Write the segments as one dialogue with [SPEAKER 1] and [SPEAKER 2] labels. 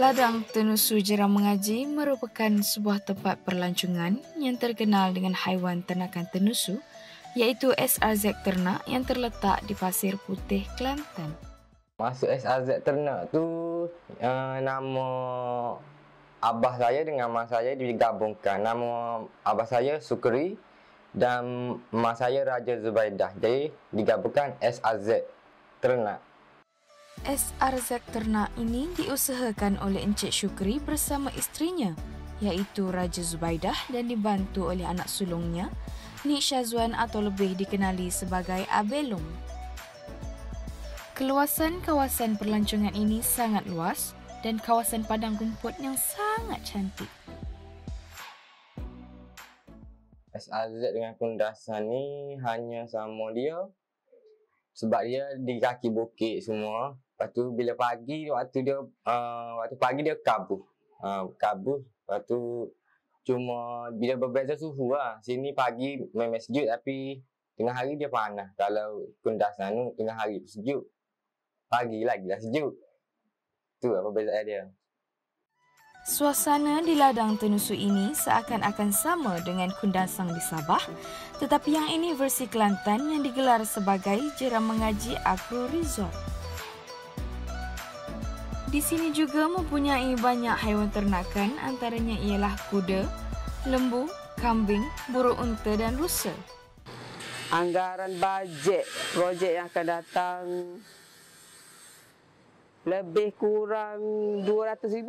[SPEAKER 1] Ladang Tenusu Jeram Mengaji merupakan sebuah tempat perlancongan yang terkenal dengan haiwan ternakan tenusu, iaitu SRZ Ternak yang terletak di Pasir Putih, Kelantan.
[SPEAKER 2] Masuk SRZ Ternak tu nama abah saya dengan mak saya digabungkan. Nama abah saya Sukri dan mak saya Raja Zubaidah. Jadi digabungkan SRZ Ternak.
[SPEAKER 1] SRZ Ternak ini diusahakan oleh Encik Syukri bersama isterinya, iaitu Raja Zubaidah, dan dibantu oleh anak sulungnya, Nik Syazwan atau lebih dikenali sebagai Abelong. Keluasan kawasan perlancongan ini sangat luas dan kawasan padang rumput yang sangat cantik.
[SPEAKER 2] SRZ dengan kundasan ni hanya sama dia sebab dia di kaki bukit semua. Lepas tu bila pagi waktu pagi dia kabur. Lepas tu cuma bila berbeza suhu lah. Sini pagi memang sejuk tapi tengah hari dia panas. Kalau kundasan tu tengah hari sejuk, pagi lagi lah sejuk. Tu apa perbezaan dia.
[SPEAKER 1] Suasana di ladang tenusu ini seakan-akan sama dengan Kundasang di Sabah, tetapi yang ini versi Kelantan yang digelar sebagai Jeram Mengaji Agro Resort. Di sini juga mempunyai banyak haiwan ternakan, antaranya ialah kuda, lembu, kambing, burung unta dan rusa.
[SPEAKER 3] Anggaran bajet projek yang akan datang lebih kurang 200,000.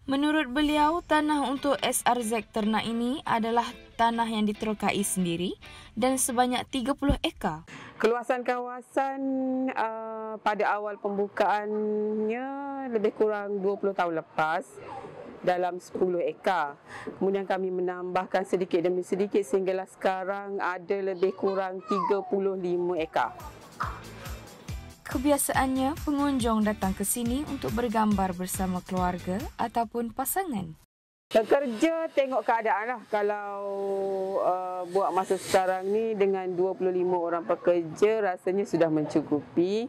[SPEAKER 1] Menurut beliau, tanah untuk SRZ Ternak ini adalah tanah yang diterokai sendiri dan sebanyak 30 ekar.
[SPEAKER 3] Keluasan kawasan pada awal pembukaannya lebih kurang 20 tahun lepas dalam 10 ekar. Kemudian kami menambahkan sedikit demi sedikit sehinggalah sekarang ada lebih kurang 35 ekar.
[SPEAKER 1] Kebiasaannya, pengunjung datang ke sini untuk bergambar bersama keluarga ataupun pasangan.
[SPEAKER 3] Pekerja tengok keadaan lah. Kalau buat masa sekarang ni dengan 25 orang pekerja rasanya sudah mencukupi.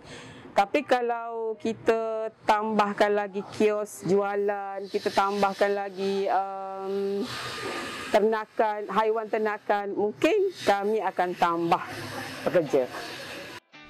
[SPEAKER 3] Tapi kalau kita tambahkan lagi kios jualan, kita tambahkan lagi ternakan, haiwan ternakan, mungkin kami akan tambah pekerja.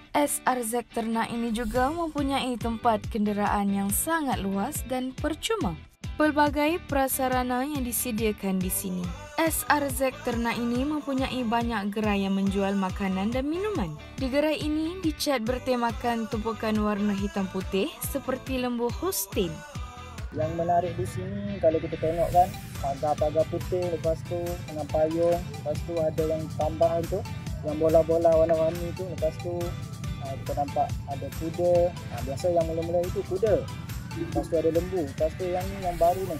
[SPEAKER 1] SRZ Ternak ini juga mempunyai tempat kenderaan yang sangat luas dan percuma. Pelbagai prasarana yang disediakan di sini. SRZ Ternak ini mempunyai banyak gerai yang menjual makanan dan minuman. Di gerai ini dicat bertemakan tumpukan warna hitam putih seperti lembu Holstein.
[SPEAKER 4] Yang menarik di sini kalau kita tengok kan, pagar-pagar putih, lepas tu dengan payung, lepas tu ada yang tambahan tu, yang bola-bola warna-warni tu, lepas tu kita nampak ada kuda. Biasa yang mula-mula itu kuda. Lepas tu ada lembu. Lepas tu yang ni yang baru ni.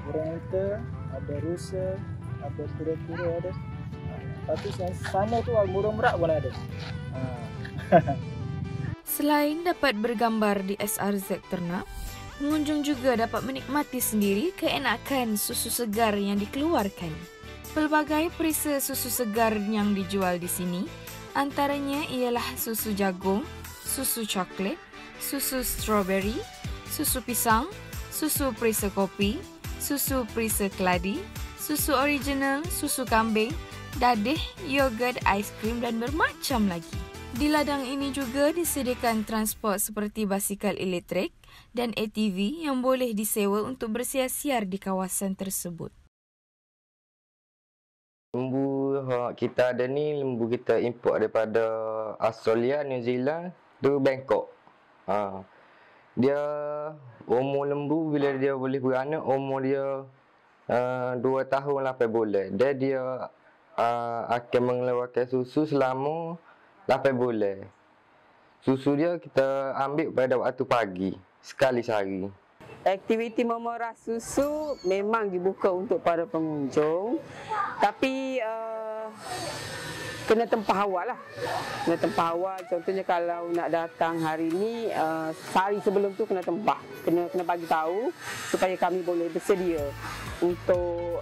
[SPEAKER 4] Burung unta, ada rusa, ada kura-kura ada. Lepas tu yang sana tu burung merak pun ada.
[SPEAKER 1] Selain dapat bergambar di SRZ Ternak, pengunjung juga dapat menikmati sendiri keenakan susu segar yang dikeluarkan. Pelbagai perisa susu segar yang dijual di sini antaranya ialah susu jagung, susu coklat, susu strawberry, susu pisang, susu perisa kopi, susu perisa keladi, susu original, susu kambing, dadih, yogurt, aiskrim dan bermacam lagi. Di ladang ini juga disediakan transport seperti basikal elektrik dan ATV yang boleh disewa untuk bersiar-siar di kawasan tersebut.
[SPEAKER 2] Lembu kita ada ni, lembu kita import daripada Australia, New Zealand, tu Bangkok. Dia umur lembu bila dia boleh beranak, umur dia 2 tahun 8 bulan. Dia akan mengeluarkan susu selama 8 bulan. Susu dia kita ambil pada waktu pagi, sekali sehari.
[SPEAKER 3] Aktiviti memerah susu memang dibuka untuk para pengunjung, tapi kena tempah awal lah. Kena tempah awal. Contohnya kalau nak datang hari ni, sehari sebelum tu kena tempah. Kena bagi tahu supaya kami boleh bersedia untuk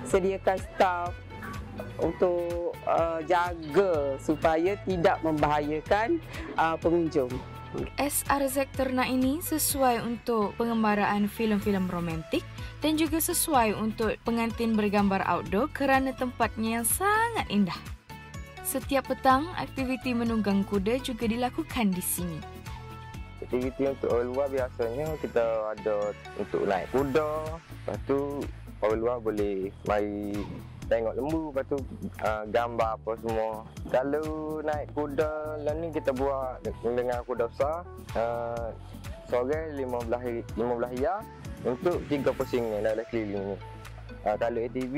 [SPEAKER 3] sediakan staf untuk jaga supaya tidak membahayakan pengunjung.
[SPEAKER 1] SRZ ternak ini sesuai untuk pengembaraan filem-filem romantik dan juga sesuai untuk pengantin bergambar outdoor kerana tempatnya yang sangat indah. Setiap petang, aktiviti menunggang kuda juga dilakukan di sini.
[SPEAKER 2] Aktiviti untuk orang luar biasanya kita ada untuk naik kuda, lepas tu orang luar boleh mari tengok lembu, lepas tu gambar apa semua. Kalau naik kuda lah ni kita buat dengan kuda besar, sore 15 ya untuk 3 pusingan dalam keliling ni. Kalau ATV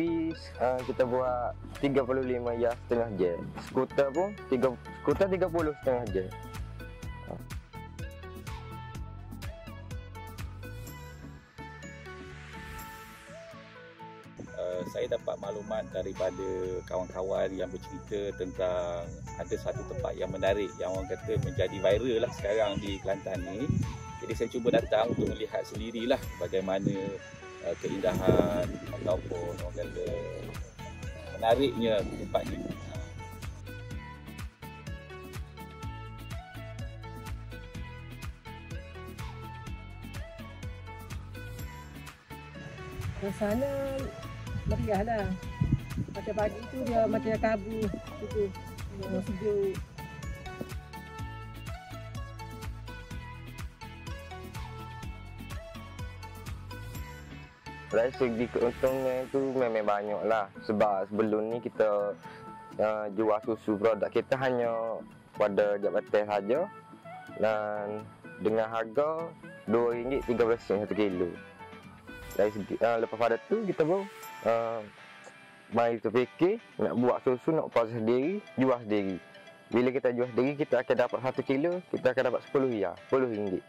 [SPEAKER 2] kita buat 35 ya setengah jam. Skuter pun 30 setengah jam.
[SPEAKER 5] Saya dapat maklumat daripada kawan-kawan yang bercerita tentang ada satu tempat yang menarik yang orang kata menjadi viral lah sekarang di Kelantan ni. Jadi saya cuba datang untuk melihat sendirilah bagaimana keindahan ataupun orang kata menariknya tempat ni.
[SPEAKER 6] Suasana meriah lah. Macam pagi tu dia macam kabut gitu. Sejuk.
[SPEAKER 2] Dari segi keuntungan itu memang banyak lah. Sebab sebelum ni kita jual susu produk kita hanya pada jabatan saja. Dan dengan harga RM2.13 1 kilo. Dari segi, lepas pada tu kita pun mari terfikir nak buat susu, nak proses sendiri, jual sendiri. Bila kita jual sendiri, kita akan dapat 1 kilo, kita akan dapat RM10.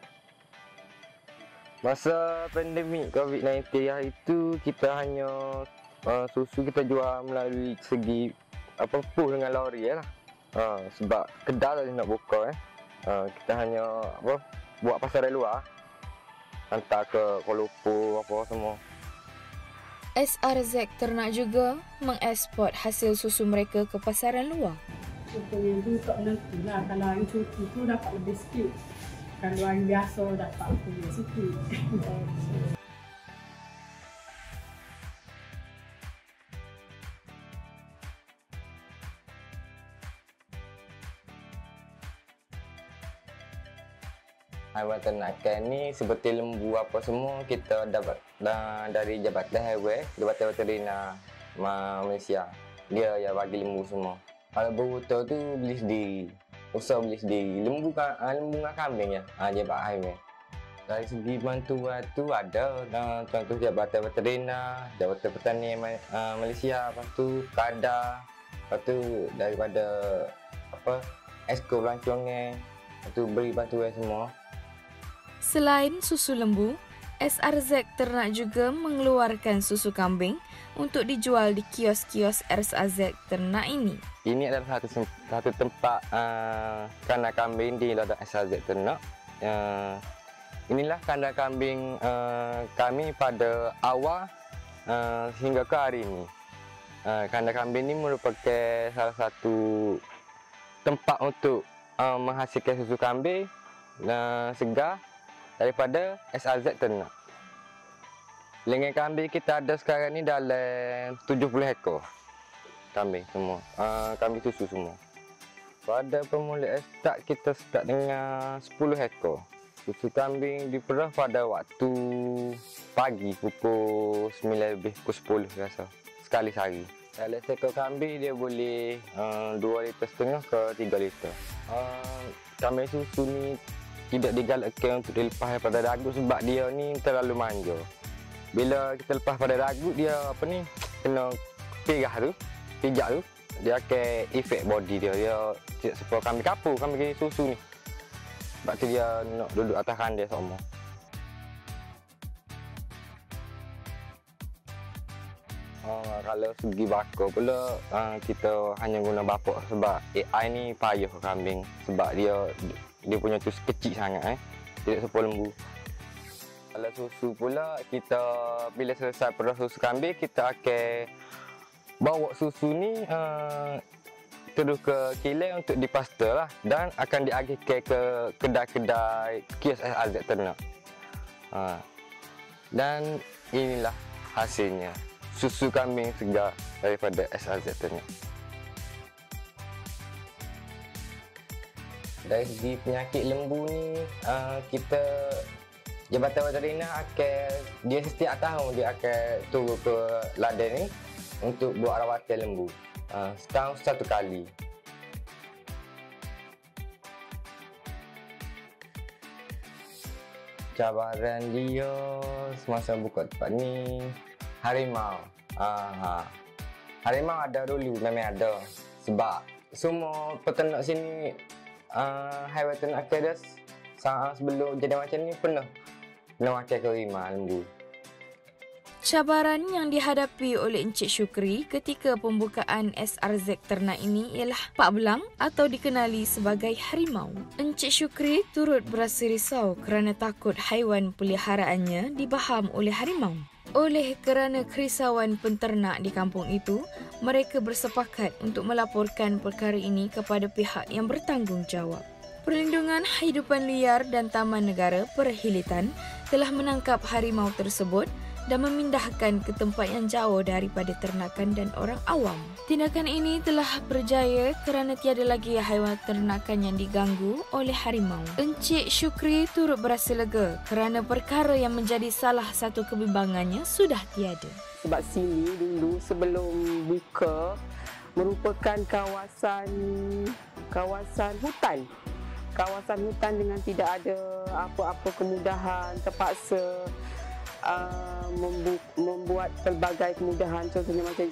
[SPEAKER 2] Masa pandemik COVID-19 itu kita hanya susu kita jual melalui segi push dengan lori lah. Sebab kedai tak nak buka kita hanya buat pasaran luar. Hantar ke Kuala Lumpur apa semua.
[SPEAKER 1] SRZ ternak juga mengeksport hasil susu mereka ke pasaran luar.
[SPEAKER 6] Contohnya tu tak menentu lah. Kalau hari cuti tu dapat lebih sikit. Kalau hari biasa dapat lebih sikit.
[SPEAKER 2] Haiwan ternakan ni seperti lembu apa semua kita dapat dari Jabatan Haiwan, Jabatan Veterina Malaysia. Dia yang bagi lembu semua. Kalau beruta tu beli sendiri. Usaha beli sendiri. Lembu dengan kambing ya. Jabatan Haiwan. Dari segi bantuan tu ada contoh Jabatan Veterina, Jabatan Pertanian Malaysia, lepas tu KADA, lepas tu daripada Esko Pelancongan, lepas tu beri bantuan semua.
[SPEAKER 1] Selain susu lembu, SRZ ternak juga mengeluarkan susu kambing untuk dijual di kios-kios SRZ ternak ini.
[SPEAKER 2] Ini adalah satu tempat kandang kambing di ladang SRZ ternak. Inilah kandang kambing kami pada awal hingga ke hari ini. Kandang kambing ini merupakan salah satu tempat untuk menghasilkan susu kambing segar daripada SRZ ternak. Lengan kambing kita ada sekarang ni dalam 70 ekor kambing semua. Kambing susu semua. Pada permulaan kita start dengan 10 ekor. Susu kambing diperah pada waktu pagi pukul 9 lebih pukul 10 biasa. Sekali sehari. Kalau seekor kambing dia boleh 2,5 liter ke 3 liter. Kambing susu ni tidak digalakkan untuk dilepas pada dagu sebab dia ni terlalu manja. Bila kita lepas pada dagu dia kena pijak tu, dia akan efek body dia. Dia tidak seperti kambing kapur, kambing susu ni. Sebab tu dia nak duduk atas kandang semua. Kalau segi bakar pula kita hanya guna bapak sebab AI ni payah ke kambing sebab dia punya tu kecil sangat tidak seperti lembu. Kalau susu pula kita bila selesai perah susu kambing kita akan bawa susu ni terus ke kilang untuk dipasta lah, dan akan diagihkan ke kedai-kedai kios SRZ Ternak. Dan inilah hasilnya, susu kambing segar daripada SRZ Ternak. Dari segi penyakit lembu ni, kita Jabatan Veterina dia setiap tahun dia akan turun ke ladang ni untuk buat rawatan lembu. Setahun satu kali. Cabaran dia semasa buka tempat ni, harimau. Harimau ada dulu, memang ada. Sebab semua peternak sini, haiwan ternak dia sebelum jadi macam ni pernah makan harimau lembu.
[SPEAKER 1] Cabaran yang dihadapi oleh Encik Syukri ketika pembukaan SRZ Ternak ini ialah pak belang atau dikenali sebagai harimau. Encik Syukri turut berasa risau kerana takut haiwan peliharaannya dibaham oleh harimau. Oleh kerana kerisauan penternak di kampung itu, mereka bersepakat untuk melaporkan perkara ini kepada pihak yang bertanggungjawab. Perlindungan Hidupan Liar dan Taman Negara Perhilitan telah menangkap harimau tersebut dan memindahkan ke tempat yang jauh daripada ternakan dan orang awam. Tindakan ini telah berjaya kerana tiada lagi haiwan ternakan yang diganggu oleh harimau. Encik Syukri turut berasa lega kerana perkara yang menjadi salah satu kebimbangannya sudah tiada.
[SPEAKER 3] Sebab sini dulu sebelum buka merupakan kawasan hutan. Kawasan hutan dengan tidak ada apa-apa kemudahan, terpaksa membuat pelbagai kemudahan, contohnya macam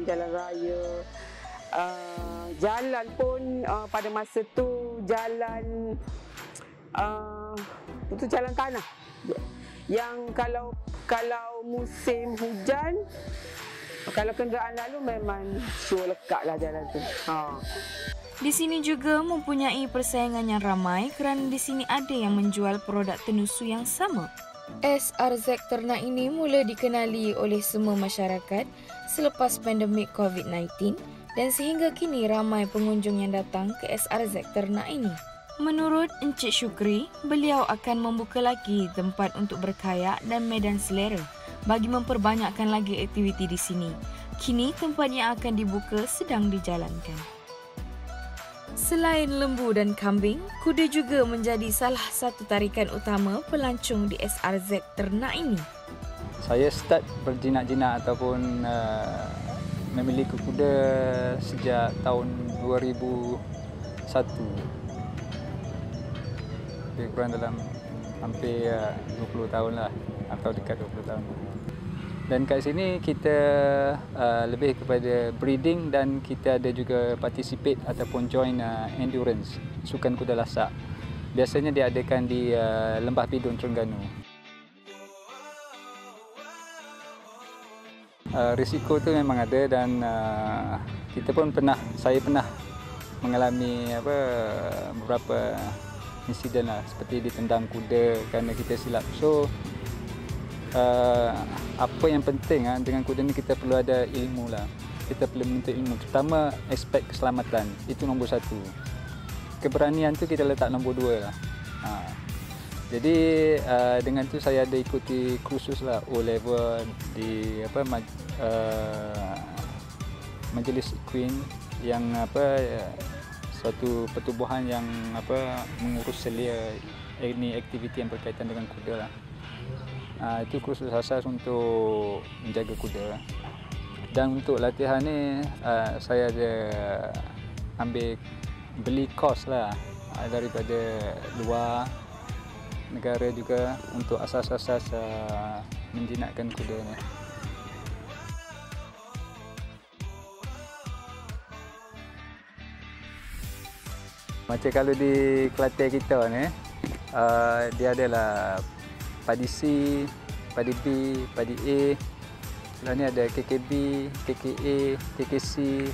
[SPEAKER 3] jalan raya. Jalan pun pada masa tu jalan tanah. Yang kalau musim hujan, kalau kenderaan lalu memang sure lekatlah jalan tu.
[SPEAKER 1] Di sini juga mempunyai persaingan yang ramai kerana di sini ada yang menjual produk tenusu yang sama. SRZ Ternak ini mula dikenali oleh semua masyarakat selepas pandemik COVID-19 dan sehingga kini ramai pengunjung yang datang ke SRZ Ternak ini. Menurut Encik Syukri, beliau akan membuka lagi tempat untuk berkayak dan medan selera bagi memperbanyakkan lagi aktiviti di sini. Kini tempat yang akan dibuka sedang dijalankan. Selain lembu dan kambing, kuda juga menjadi salah satu tarikan utama pelancong di SRZ Ternak ini.
[SPEAKER 7] Saya start berjinak-jinak ataupun memiliki kuda sejak tahun 2001. Lebih kurang dalam hampir 20 tahun lah, atau dekat 20 tahun. Dan kat sini kita lebih kepada breeding dan kita ada juga participate ataupun join endurance, sukan kuda lasak. Biasanya diadakan di Lembah Pidun, Terengganu. Risiko tu memang ada dan saya pernah mengalami beberapa insiden lah, seperti ditendang kuda kerana kita silap. So apa yang penting dengan kuda ni, kita perlu ada ilmu lah. Kita perlu menuntut ilmu, terutama aspek keselamatan. Itu nombor satu. Keberanian tu kita letak nombor dua lah. Jadi dengan tu saya ada ikuti kursus lah, O-level di Majlis Equine yang suatu pertubuhan yang mengurus selia ini aktiviti yang berkaitan dengan kuda lah. Itu kursus asas untuk menjaga kuda. Dan untuk latihan ni saya ada beli kos lah daripada luar negara juga untuk asas-asas menjinakkan kuda ni. Macam kalau di Kelantan kita ni, dia adalah padi C, padi B, padi A. Lalu ni ada KKB, KKA, KKC.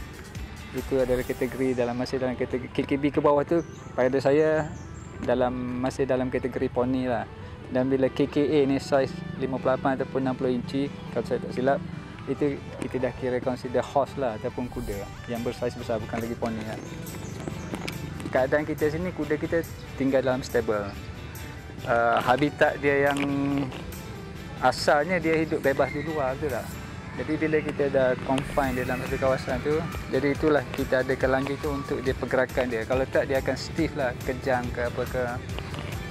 [SPEAKER 7] Itu adalah kategori masih dalam kategori KKB ke bawah tu pada saya masih dalam kategori poni lah. Dan bila KKA ni saiz 58 ataupun 60 inci, kalau saya tak silap, Itu kita dah kira consider horse lah ataupun kuda yang bersaiz besar, bukan lagi poni lah. Keadaan kita sini, kuda kita tinggal dalam stable. Habitat dia yang asalnya dia hidup bebas di luar tu lah. Jadi bila kita dah confine dia dalam satu kawasan tu, jadi itulah kita ada kelangi tu untuk dia pergerakan dia. Kalau tak dia akan stiff lah, kejang ke apa ke.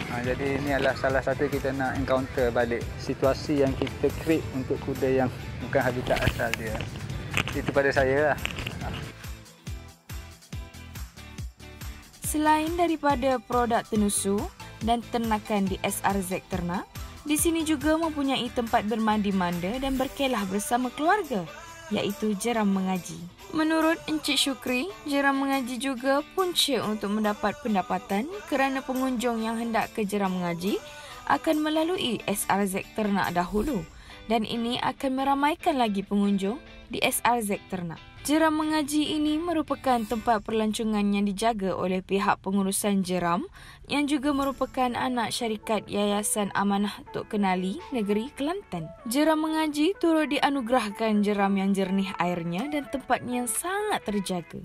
[SPEAKER 7] Jadi ini adalah salah satu kita nak encounter balik situasi yang kita create untuk kuda yang bukan habitat asal dia. Itu pada saya lah.
[SPEAKER 1] Selain daripada produk tenusu dan ternakan di SRZ Ternak, di sini juga mempunyai tempat bermandi-manda dan berkelah bersama keluarga, iaitu jeram mengaji. Menurut Encik Syukri, jeram mengaji juga punca untuk mendapat pendapatan kerana pengunjung yang hendak ke jeram mengaji akan melalui SRZ Ternak dahulu dan ini akan meramaikan lagi pengunjung di SRZ Ternak. Jeram mengaji ini merupakan tempat perlancongan yang dijaga oleh pihak pengurusan jeram yang juga merupakan anak syarikat Yayasan Amanah Tok Kenali Negeri Kelantan. Jeram mengaji turut dianugerahkan jeram yang jernih airnya dan tempatnya yang sangat terjaga.